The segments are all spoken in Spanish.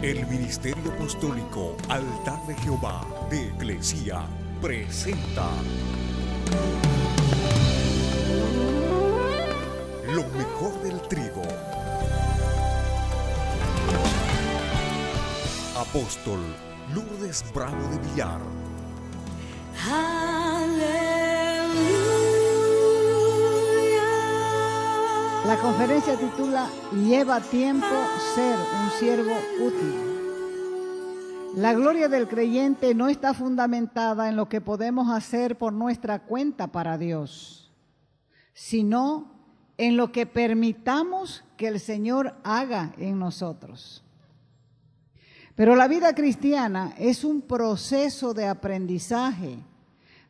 El Ministerio Apostólico Altar de Jehová de Eclesia presenta lo mejor del trigo. Apóstol Lourdes Bravo de Villar. La conferencia titula Lleva tiempo ser un siervo útil. La gloria del creyente no está fundamentada en lo que podemos hacer por nuestra cuenta para Dios, sino en lo que permitamos que el Señor haga en nosotros. Pero la vida cristiana es un proceso de aprendizaje,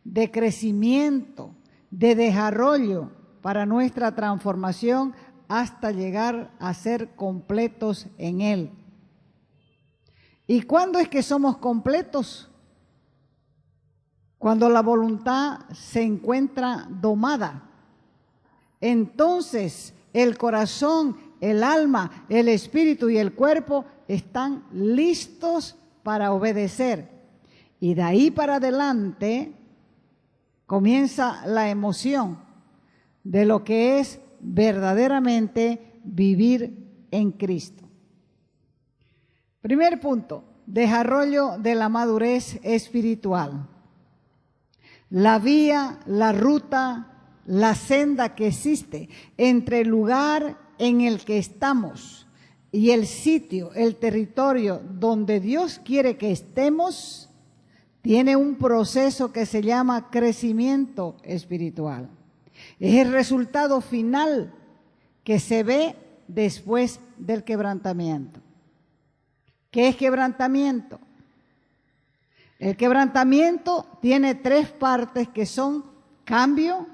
de crecimiento, de desarrollo para nuestra transformación hasta llegar a ser completos en Él. ¿Y cuándo es que somos completos? Cuando la voluntad se encuentra domada. Entonces el corazón, el alma, el espíritu y el cuerpo están listos para obedecer. Y de ahí para adelante comienza la emoción de lo que es verdaderamente vivir en Cristo. Primer punto, desarrollo de la madurez espiritual. La vía, la ruta, la senda que existe entre el lugar en el que estamos y el sitio, el territorio donde Dios quiere que estemos, tiene un proceso que se llama crecimiento espiritual. Es el resultado final que se ve después del quebrantamiento. ¿Qué es quebrantamiento? El quebrantamiento tiene tres partes que son cambio,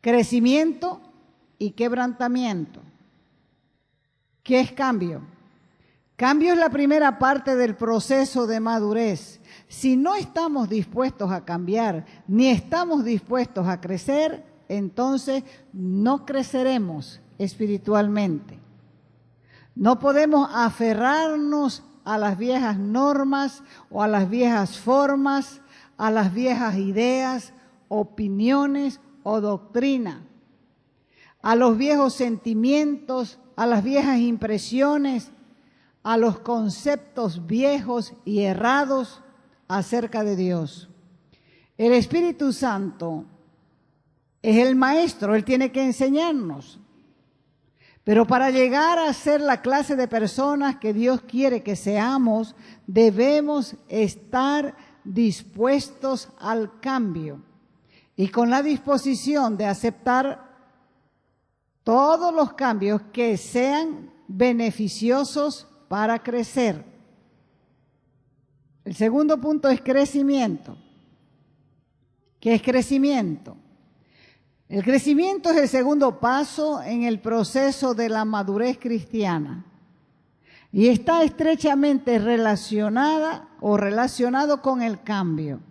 crecimiento y quebrantamiento. ¿Qué es cambio? Cambio es la primera parte del proceso de madurez. Si no estamos dispuestos a cambiar, ni estamos dispuestos a crecer, entonces no creceremos espiritualmente. No podemos aferrarnos a las viejas normas o a las viejas formas, a las viejas ideas, opiniones o doctrina, a los viejos sentimientos, a las viejas impresiones, a los conceptos viejos y errados acerca de Dios. El Espíritu Santo es el maestro, Él tiene que enseñarnos. Pero para llegar a ser la clase de personas que Dios quiere que seamos, debemos estar dispuestos al cambio y con la disposición de aceptar todos los cambios que sean beneficiosos para crecer. El segundo punto es crecimiento. ¿Qué es crecimiento? El crecimiento es el segundo paso en el proceso de la madurez cristiana y está estrechamente relacionado con el cambio.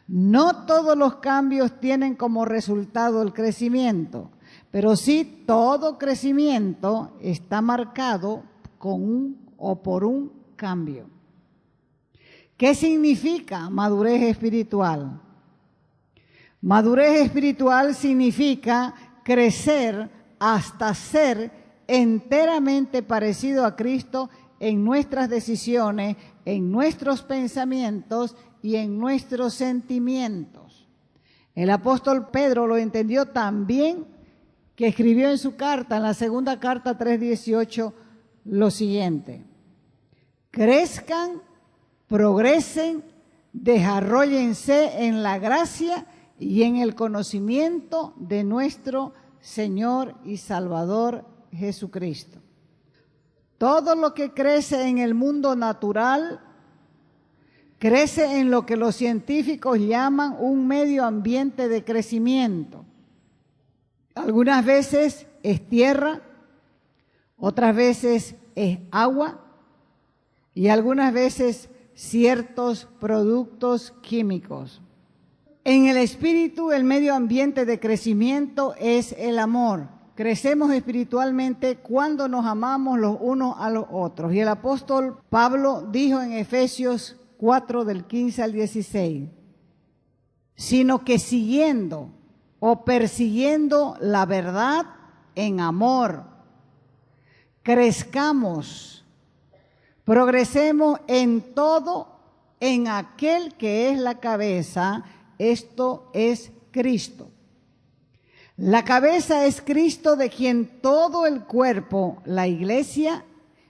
No todos los cambios tienen como resultado el crecimiento, pero sí todo crecimiento está marcado con por un cambio. ¿Qué significa madurez espiritual? Madurez espiritual significa crecer hasta ser enteramente parecido a Cristo en nuestras decisiones, en nuestros pensamientos y en nuestros sentimientos. El apóstol Pedro lo entendió tan bien que escribió en su carta, en la segunda carta 3:18, lo siguiente: crezcan, progresen, desarróllense en la gracia y en el conocimiento de nuestro Señor y Salvador Jesucristo. Todo lo que crece en el mundo natural crece en lo que los científicos llaman un medio ambiente de crecimiento. Algunas veces es tierra, otras veces es agua y algunas veces ciertos productos químicos. En el espíritu, el medio ambiente de crecimiento es el amor. crecemos espiritualmente cuando nos amamos los unos a los otros. Y el apóstol Pablo dijo en Efesios 4, del 15 al 16, sino que siguiendo o persiguiendo la verdad en amor, crezcamos, progresemos en todo en aquel que es la cabeza, esto es Cristo. La cabeza es Cristo, de quien todo el cuerpo, la iglesia,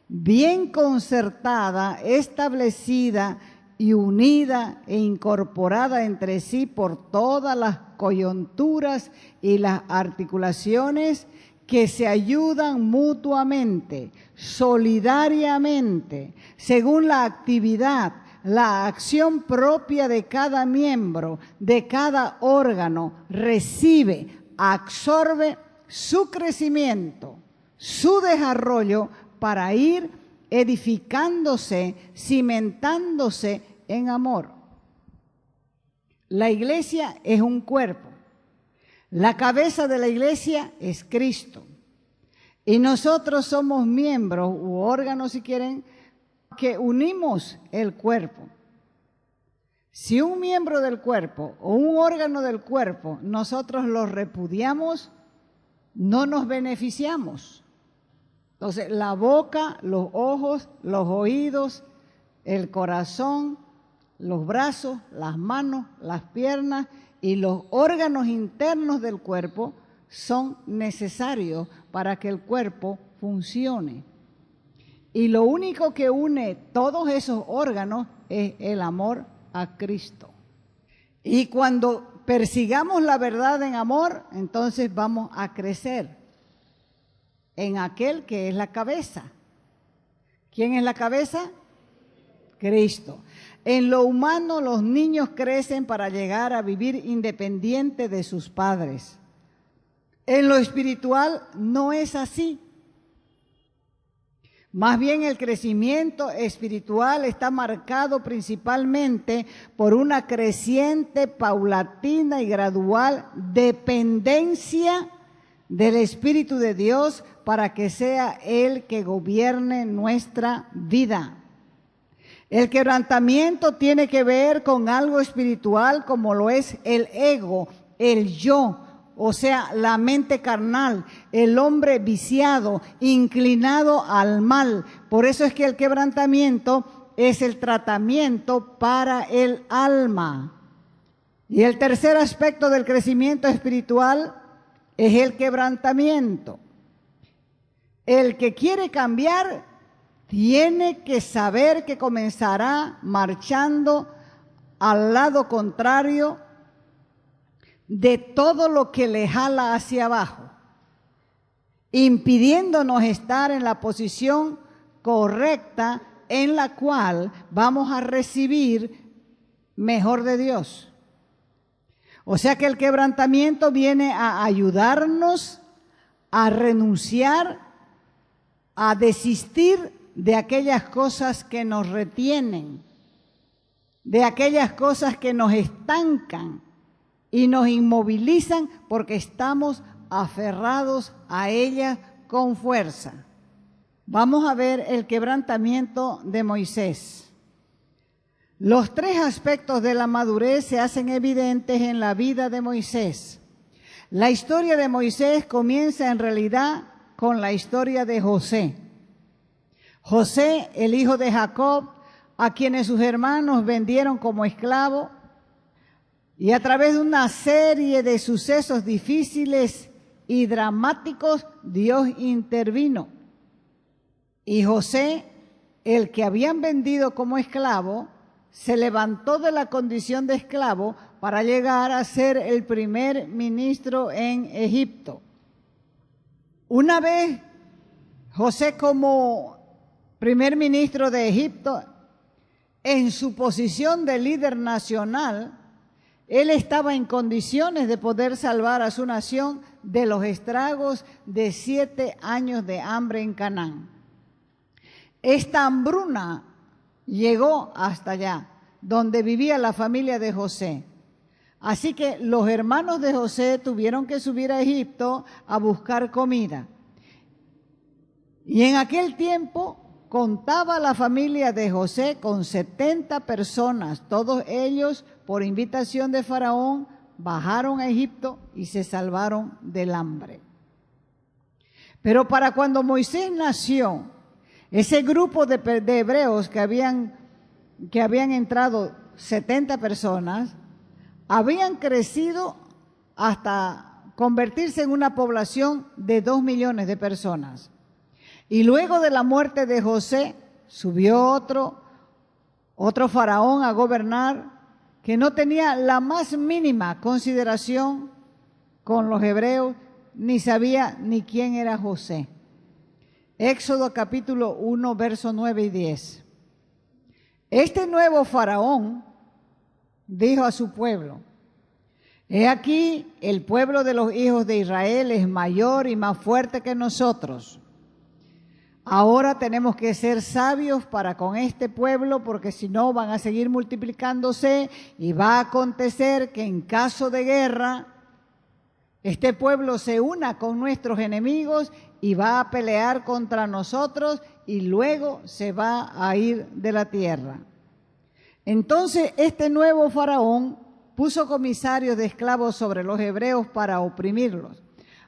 bien concertada, establecida y unida e incorporada entre sí por todas las coyunturas y las articulaciones, que se ayudan mutuamente, solidariamente, según la actividad, la acción propia de cada miembro, de cada órgano, recibe, absorbe su crecimiento, su desarrollo para ir edificándose, cimentándose en amor. La iglesia es un cuerpo. La cabeza de la iglesia es Cristo. Y nosotros somos miembros u órganos, si quieren, que unimos el cuerpo. Si un miembro del cuerpo o un órgano del cuerpo nosotros lo repudiamos, no nos beneficiamos. Entonces, la boca, los ojos, los oídos, el corazón, los brazos, las manos, las piernas y los órganos internos del cuerpo son necesarios para que el cuerpo funcione. Y lo único que une todos esos órganos es el amor a Cristo. Y cuando persigamos la verdad en amor, entonces vamos a crecer en aquel que es la cabeza. ¿Quién es la cabeza? Cristo. En lo humano, los niños crecen para llegar a vivir independiente de sus padres. En lo espiritual no es así. Más bien el crecimiento espiritual está marcado principalmente por una creciente, paulatina y gradual dependencia del Espíritu de Dios para que sea Él que gobierne nuestra vida. El quebrantamiento tiene que ver con algo espiritual como lo es el ego, el yo, o sea, la mente carnal, el hombre viciado, inclinado al mal. Por eso es que el quebrantamiento es el tratamiento para el alma. Y el tercer aspecto del crecimiento espiritual es el quebrantamiento. El que quiere cambiar tiene que saber que comenzará marchando al lado contrario de todo lo que le jala hacia abajo, impidiéndonos estar en la posición correcta en la cual vamos a recibir mejor de Dios. O sea que el quebrantamiento viene a ayudarnos a renunciar, a desistir de aquellas cosas que nos retienen, de aquellas cosas que nos estancan y nos inmovilizan porque estamos aferrados a ellas con fuerza. Vamos a ver el quebrantamiento de Moisés. Los tres aspectos de la madurez se hacen evidentes en la vida de Moisés. La historia de Moisés comienza en realidad con la historia de José. José, el hijo de Jacob, a quienes sus hermanos vendieron como esclavo, y a través de una serie de sucesos difíciles y dramáticos, Dios intervino. Y José, el que habían vendido como esclavo, se levantó de la condición de esclavo para llegar a ser el primer ministro en Egipto. Una vez José como primer ministro de Egipto, en su posición de líder nacional, él estaba en condiciones de poder salvar a su nación de los estragos de 7 años de hambre en Canaán. Esta hambruna llegó hasta allá, donde vivía la familia de José. Así que los hermanos de José tuvieron que subir a Egipto a buscar comida. Y en aquel tiempo contaba la familia de José con 70 personas. Todos ellos, por invitación de Faraón, bajaron a Egipto y se salvaron del hambre. Pero para cuando Moisés nació, ese grupo de hebreos que habían entrado 70 personas, habían crecido hasta convertirse en una población de 2 millones de personas. Y luego de la muerte de José, subió otro faraón a gobernar que no tenía la más mínima consideración con los hebreos, ni sabía ni quién era José. Éxodo capítulo 1, versos 9 y 10. Este nuevo faraón dijo a su pueblo: he aquí, el pueblo de los hijos de Israel es mayor y más fuerte que nosotros. Ahora tenemos que ser sabios para con este pueblo, porque si no van a seguir multiplicándose y va a acontecer que en caso de guerra este pueblo se una con nuestros enemigos y va a pelear contra nosotros y luego se va a ir de la tierra. Entonces este nuevo faraón puso comisarios de esclavos sobre los hebreos para oprimirlos,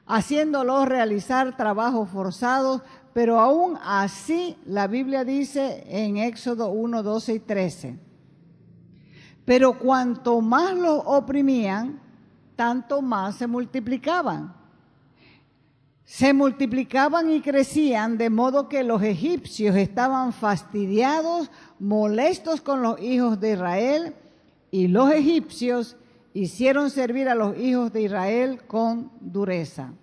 haciéndolos realizar trabajos forzados, pero aún así la Biblia dice en Éxodo 1, 12 y 13, pero cuanto más los oprimían, tanto más se multiplicaban. Se multiplicaban y crecían, de modo que los egipcios estaban fastidiados, molestos con los hijos de Israel, y los egipcios hicieron servir a los hijos de Israel con dureza.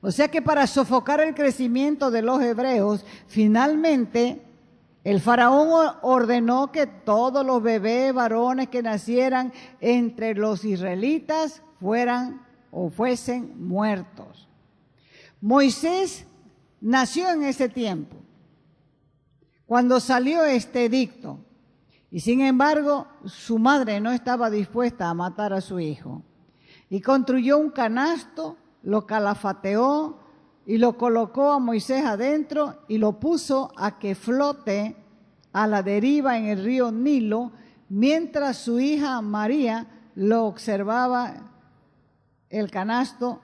O sea que para sofocar el crecimiento de los hebreos, finalmente el faraón ordenó que todos los bebés varones que nacieran entre los israelitas fuesen muertos. Moisés nació en ese tiempo, cuando salió este edicto, y sin embargo su madre no estaba dispuesta a matar a su hijo, y construyó un canasto, lo calafateó y lo colocó a Moisés adentro y lo puso a que flote a la deriva en el río Nilo, mientras su hija María lo observaba el canasto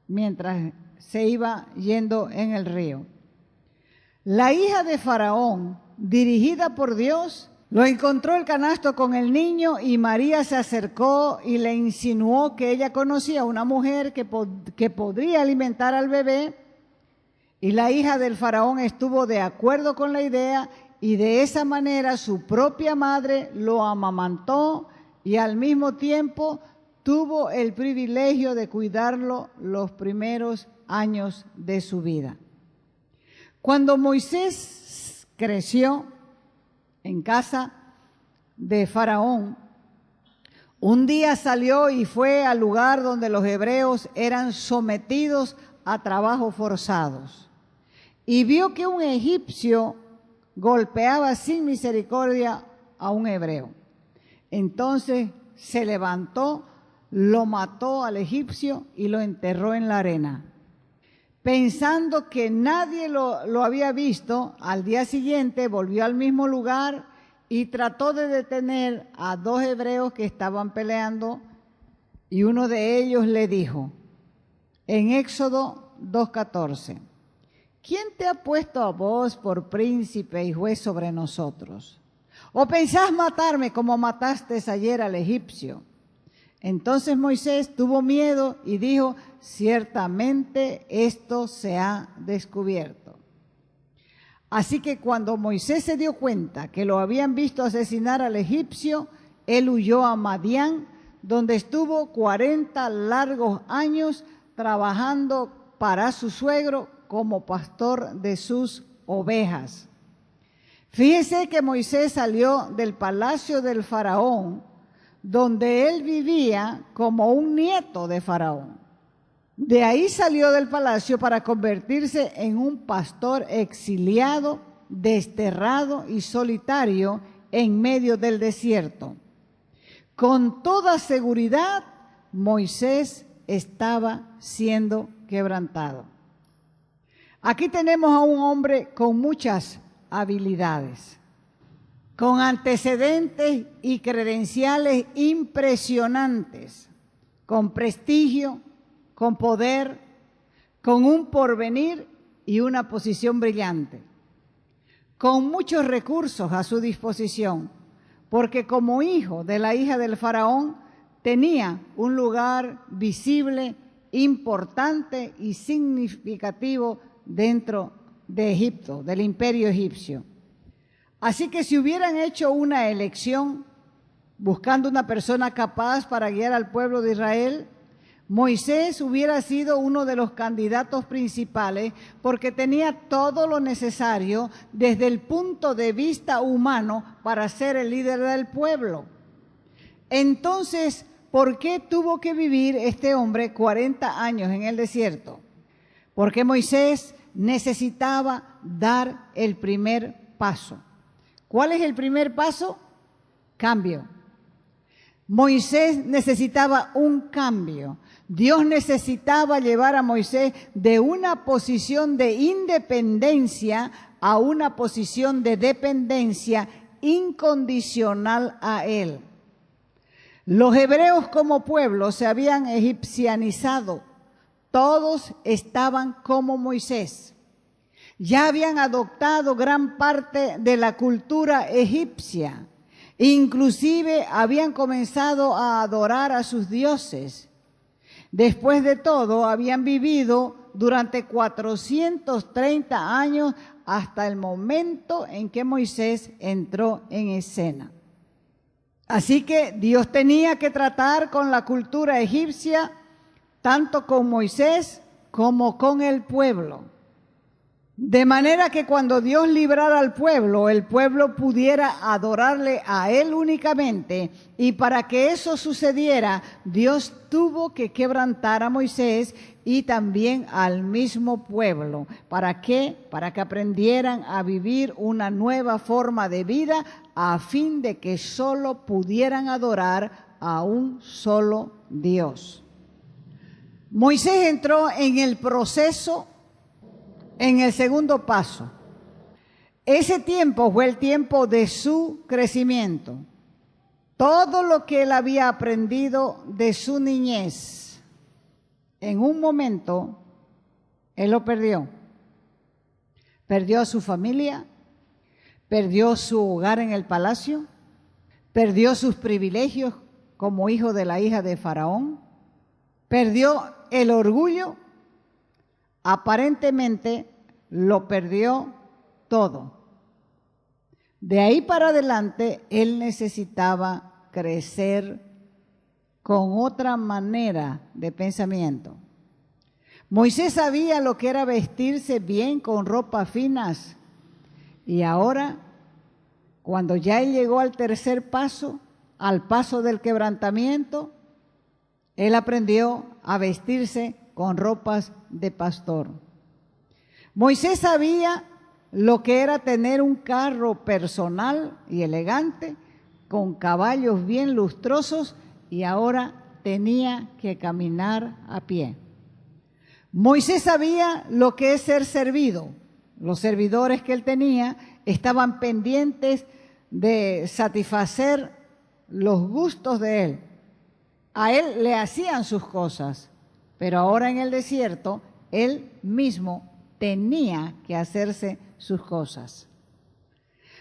mientras se iba yendo en el río. La hija de Faraón, dirigida por Dios, lo encontró el canasto con el niño y María se acercó y le insinuó que ella conocía a una mujer que podría alimentar al bebé, y la hija del faraón estuvo de acuerdo con la idea y de esa manera su propia madre lo amamantó y al mismo tiempo tuvo el privilegio de cuidarlo los primeros años de su vida. Cuando Moisés creció en casa de Faraón, un día salió y fue al lugar donde los hebreos eran sometidos a trabajos forzados y vio que un egipcio golpeaba sin misericordia a un hebreo. Entonces se levantó, lo mató al egipcio y lo enterró en la arena. Pensando que nadie lo había visto, al día siguiente volvió al mismo lugar y trató de detener a 2 hebreos que estaban peleando, y uno de ellos le dijo, en Éxodo 2:14, ¿quién te ha puesto a vos por príncipe y juez sobre nosotros? ¿O pensás matarme como mataste ayer al egipcio? Entonces Moisés tuvo miedo y dijo, ciertamente esto se ha descubierto. Así que cuando Moisés se dio cuenta que lo habían visto asesinar al egipcio, él huyó a Madián, donde estuvo 40 largos años trabajando para su suegro como pastor de sus ovejas. Fíjese que Moisés salió del palacio del faraón, donde él vivía como un nieto de Faraón. De ahí salió del palacio para convertirse en un pastor exiliado, desterrado y solitario en medio del desierto. con toda seguridad Moisés estaba siendo quebrantado. Aquí tenemos a un hombre con muchas habilidades, con antecedentes y credenciales impresionantes, con prestigio, con poder, con un porvenir y una posición brillante, con muchos recursos a su disposición, porque como hijo de la hija del faraón tenía un lugar visible, importante y significativo dentro de Egipto, del imperio egipcio. Así que si hubieran hecho una elección buscando una persona capaz para guiar al pueblo de Israel, Moisés hubiera sido uno de los candidatos principales porque tenía todo lo necesario desde el punto de vista humano para ser el líder del pueblo. Entonces, ¿por qué tuvo que vivir este hombre 40 años en el desierto? Porque Moisés necesitaba dar el primer paso. ¿Cuál es el primer paso? Cambio. Moisés necesitaba un cambio. Dios necesitaba llevar a Moisés de una posición de independencia a una posición de dependencia incondicional a Él. Los hebreos como pueblo se habían egipcianizado. Todos estaban como Moisés. Ya habían adoptado gran parte de la cultura egipcia. Inclusive habían comenzado a adorar a sus dioses. Después de todo, habían vivido durante 430 años hasta el momento en que Moisés entró en escena. Así que Dios tenía que tratar con la cultura egipcia, tanto con Moisés como con el pueblo. De manera que cuando Dios librara al pueblo, el pueblo pudiera adorarle a Él únicamente. Y para que eso sucediera, Dios tuvo que quebrantar a Moisés y también al mismo pueblo. ¿Para qué? Para que aprendieran a vivir una nueva forma de vida a fin de que solo pudieran adorar a un solo Dios. Moisés entró en el proceso en el segundo paso. Ese tiempo fue el tiempo de su crecimiento. Todo lo que él había aprendido de su niñez, en un momento, él lo perdió. Perdió a su familia, perdió su hogar en el palacio, perdió sus privilegios como hijo de la hija de Faraón, perdió el orgullo. Aparentemente lo perdió todo. De ahí para adelante, él necesitaba crecer con otra manera de pensamiento. Moisés sabía lo que era vestirse bien con ropas finas. Y ahora, cuando ya él llegó al tercer paso, al paso del quebrantamiento, él aprendió a vestirse con ropas de pastor. Moisés sabía lo que era tener un carro personal y elegante, con caballos bien lustrosos, y ahora tenía que caminar a pie. Moisés sabía lo que es ser servido. Los servidores que él tenía estaban pendientes de satisfacer los gustos de él. A él le hacían sus cosas. Pero ahora en el desierto, él mismo tenía que hacerse sus cosas.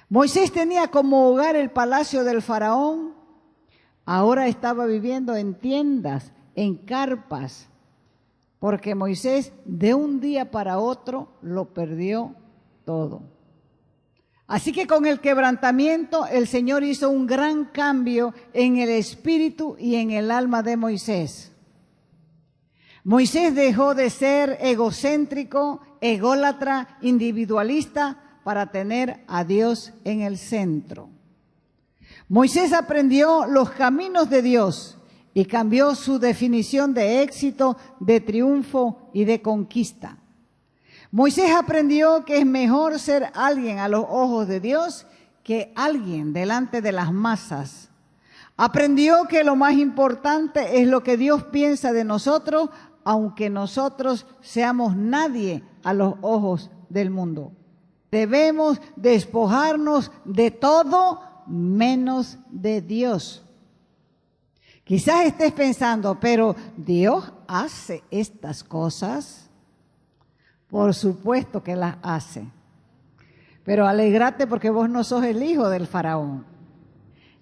Moisés tenía como hogar el palacio del faraón. Ahora estaba viviendo en tiendas, en carpas, porque Moisés de un día para otro lo perdió todo. Así que con el quebrantamiento, el Señor hizo un gran cambio en el espíritu y en el alma de Moisés. Moisés dejó de ser egocéntrico, ególatra, individualista para tener a Dios en el centro. Moisés aprendió los caminos de Dios y cambió su definición de éxito, de triunfo y de conquista. Moisés aprendió que es mejor ser alguien a los ojos de Dios que alguien delante de las masas. Aprendió que lo más importante es lo que Dios piensa de nosotros, aunque nosotros seamos nadie a los ojos del mundo. Debemos despojarnos de todo menos de Dios. Quizás estés pensando, pero ¿Dios hace estas cosas? Por supuesto que las hace. Pero alégrate porque vos no sos el hijo del faraón.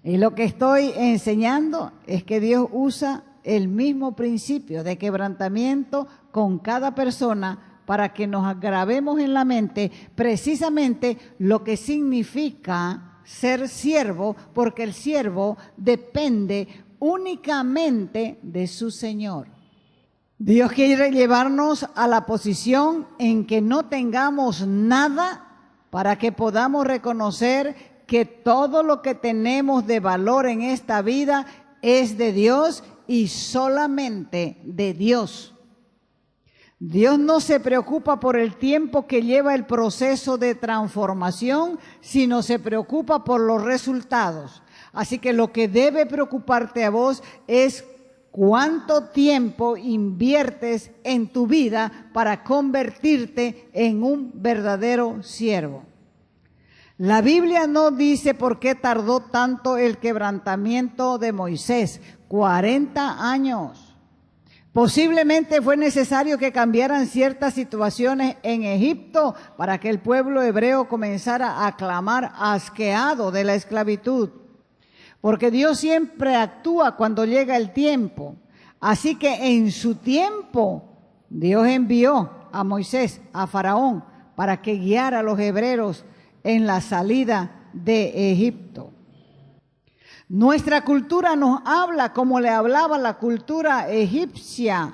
Y lo que estoy enseñando es que Dios usa el mismo principio de quebrantamiento con cada persona para que nos grabemos en la mente precisamente lo que significa ser siervo, porque el siervo depende únicamente de su Señor. Dios quiere llevarnos a la posición en que no tengamos nada para que podamos reconocer que todo lo que tenemos de valor en esta vida es de Dios y solamente de Dios. Dios no se preocupa por el tiempo que lleva el proceso de transformación, sino se preocupa por los resultados. Así que lo que debe preocuparte a vos es cuánto tiempo inviertes en tu vida para convertirte en un verdadero siervo. La Biblia no dice por qué tardó tanto el quebrantamiento de Moisés, 40 años. Posiblemente fue necesario que cambiaran ciertas situaciones en Egipto para que el pueblo hebreo comenzara a clamar asqueado de la esclavitud. Porque Dios siempre actúa cuando llega el tiempo. Así que en su tiempo Dios envió a Moisés, a Faraón, para que guiara a los hebreos en la salida de Egipto. Nuestra cultura nos habla como le hablaba la cultura egipcia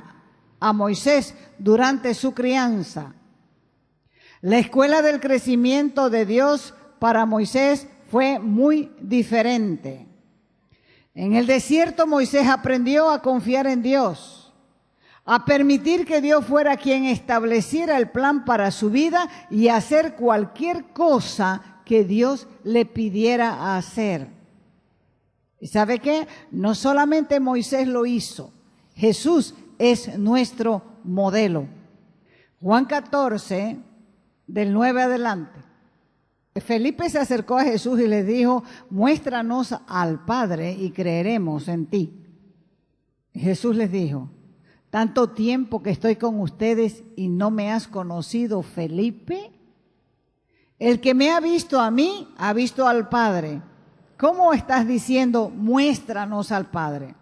a Moisés durante su crianza. La escuela del crecimiento de Dios para Moisés fue muy diferente. En el desierto Moisés aprendió a confiar en Dios, a permitir que Dios fuera quien estableciera el plan para su vida y hacer cualquier cosa que Dios le pidiera hacer. ¿Y sabe qué? No solamente Moisés lo hizo, Jesús es nuestro modelo. Juan 14, del 9 adelante. Felipe se acercó a Jesús y le dijo, muéstranos al Padre y creeremos en ti. Jesús les dijo, ¿tanto tiempo que estoy con ustedes y no me has conocido, Felipe? El que me ha visto a mí, ha visto al Padre. ¿Cómo estás diciendo, muéstranos al Padre?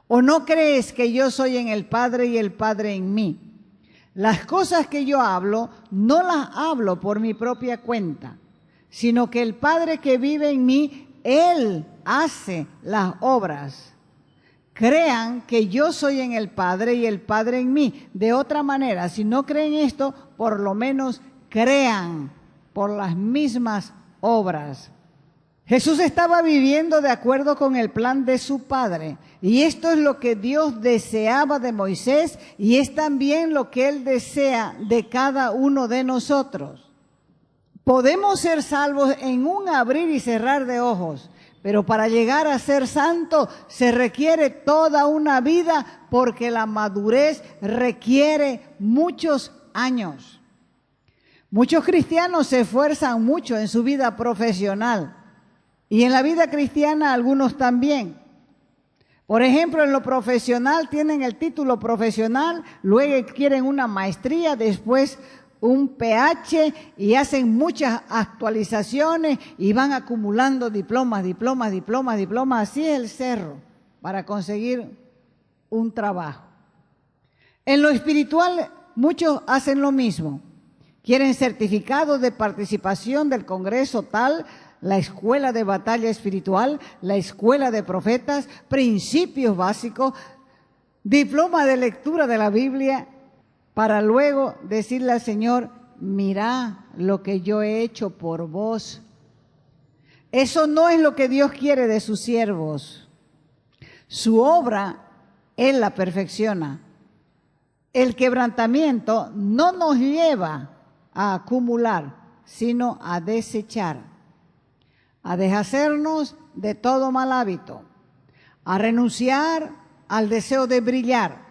¿O no crees que yo soy en el Padre y el Padre en mí? Las cosas que yo hablo, no las hablo por mi propia cuenta, sino que el Padre que vive en mí, Él hace las obras. Crean que yo soy en el Padre y el Padre en mí. De otra manera, si no creen esto, por lo menos crean por las mismas obras. Jesús estaba viviendo de acuerdo con el plan de su Padre. Y esto es lo que Dios deseaba de Moisés y es también lo que Él desea de cada uno de nosotros. Podemos ser salvos en un abrir y cerrar de ojos, pero para llegar a ser santo se requiere toda una vida porque la madurez requiere muchos años. Muchos cristianos se esfuerzan mucho en su vida profesional y en la vida cristiana algunos también. Por ejemplo, en lo profesional tienen el título profesional, luego quieren una maestría, después un PH y hacen muchas actualizaciones y van acumulando diplomas, así es el cerro para conseguir un trabajo. En lo espiritual muchos hacen lo mismo, quieren certificados de participación del Congreso tal, la escuela de batalla espiritual, la escuela de profetas, principios básicos, diploma de lectura de la Biblia, para luego decirle al Señor, mira lo que yo he hecho por vos. Eso no es lo que Dios quiere de sus siervos. Su obra, Él la perfecciona. El quebrantamiento no nos lleva a acumular, sino a desechar, a deshacernos de todo mal hábito, a renunciar al deseo de brillar,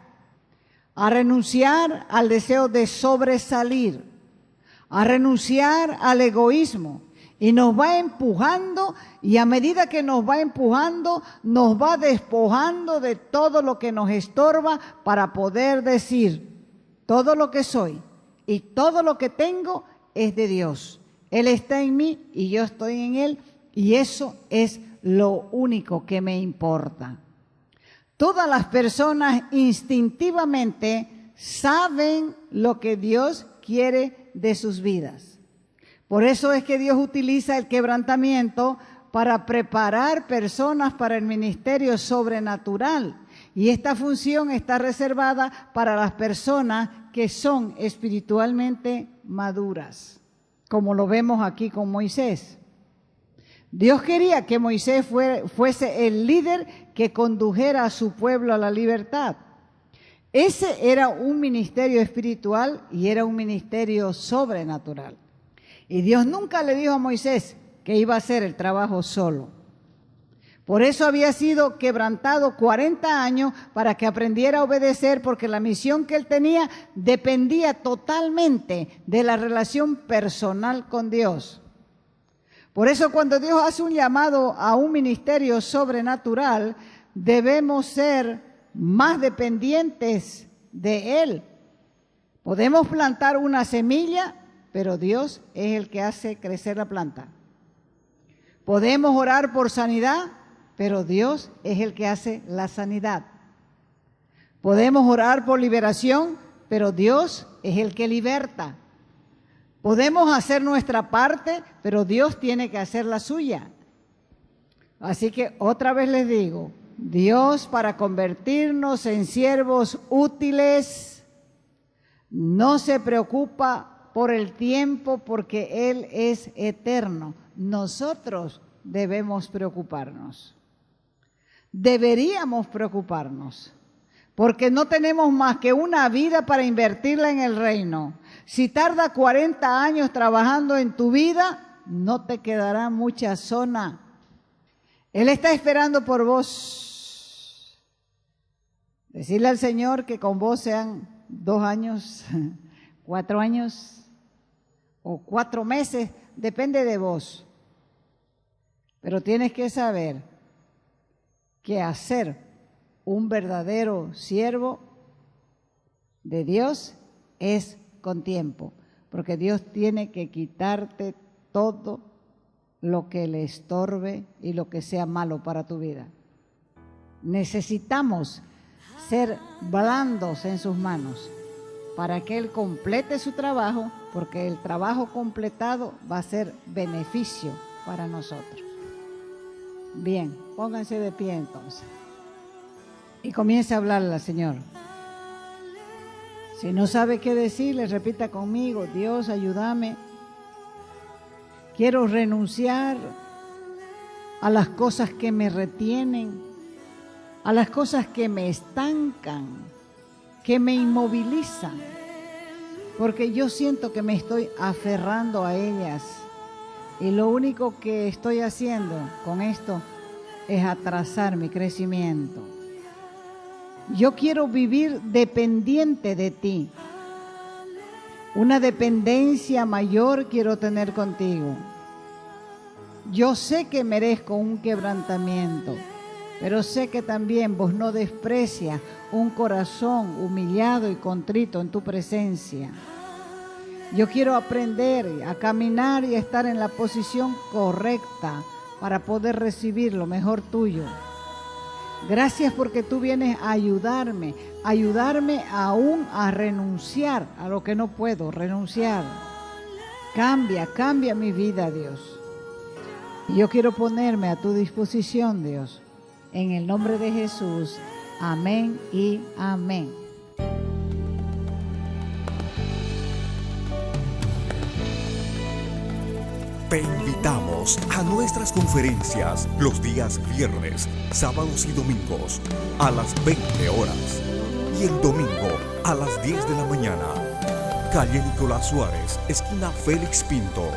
a renunciar al deseo de sobresalir, a renunciar al egoísmo. Y nos va empujando, y a medida que nos va empujando, nos va despojando de todo lo que nos estorba para poder decir, todo lo que soy y todo lo que tengo es de Dios. Él está en mí y yo estoy en Él, y eso es lo único que me importa. Todas las personas instintivamente saben lo que Dios quiere de sus vidas. Por eso es que Dios utiliza el quebrantamiento para preparar personas para el ministerio sobrenatural. Y esta función está reservada para las personas que son espiritualmente maduras, como lo vemos aquí con Moisés. Dios quería que Moisés fuese el líder que condujera a su pueblo a la libertad. Ese era un ministerio espiritual y era un ministerio sobrenatural. Y Dios nunca le dijo a Moisés que iba a hacer el trabajo solo. Por eso había sido quebrantado 40 años para que aprendiera a obedecer, porque la misión que él tenía dependía totalmente de la relación personal con Dios. Por eso cuando Dios hace un llamado a un ministerio sobrenatural, debemos ser más dependientes de Él. Podemos plantar una semilla, pero Dios es el que hace crecer la planta. Podemos orar por sanidad, pero Dios es el que hace la sanidad. Podemos orar por liberación, pero Dios es el que liberta. Podemos hacer nuestra parte, pero Dios tiene que hacer la suya. Así que otra vez les digo, Dios, para convertirnos en siervos útiles, no se preocupa por el tiempo, porque Él es eterno. Nosotros debemos preocuparnos. Deberíamos preocuparnos, porque no tenemos más que una vida para invertirla en el reino. Si tarda 40 años trabajando en tu vida, no te quedará mucha zona. Él está esperando por vos. Decirle al Señor que con vos sean 2 años, 4 años o 4 meses, depende de vos. Pero tienes que saber que hacer un verdadero siervo de Dios es con tiempo, porque Dios tiene que quitarte todo lo que le estorbe y lo que sea malo para tu vida. Necesitamos ser blandos en sus manos para que Él complete su trabajo, porque el trabajo completado va a ser beneficio para nosotros. Bien, pónganse de pie entonces y comience a hablarle al Señor. Si no sabe qué decirle, repita conmigo: Dios, ayúdame. Quiero renunciar a las cosas que me retienen, a las cosas que me estancan, que me inmovilizan, porque yo siento que me estoy aferrando a ellas. Y lo único que estoy haciendo con esto es atrasar mi crecimiento. Yo quiero vivir dependiente de ti. Una dependencia mayor quiero tener contigo. Yo sé que merezco un quebrantamiento, pero sé que también vos no desprecias un corazón humillado y contrito en tu presencia. Yo quiero aprender a caminar y a estar en la posición correcta para poder recibir lo mejor tuyo. Gracias porque tú vienes a ayudarme aún a renunciar a lo que no puedo renunciar. Cambia mi vida, Dios. Y yo quiero ponerme a tu disposición, Dios. En el nombre de Jesús, amén y amén. Te invitamos a nuestras conferencias los días viernes, sábados y domingos a las 20 horas y el domingo a las 10 de la mañana. Calle Nicolás Suárez, esquina Félix Pinto,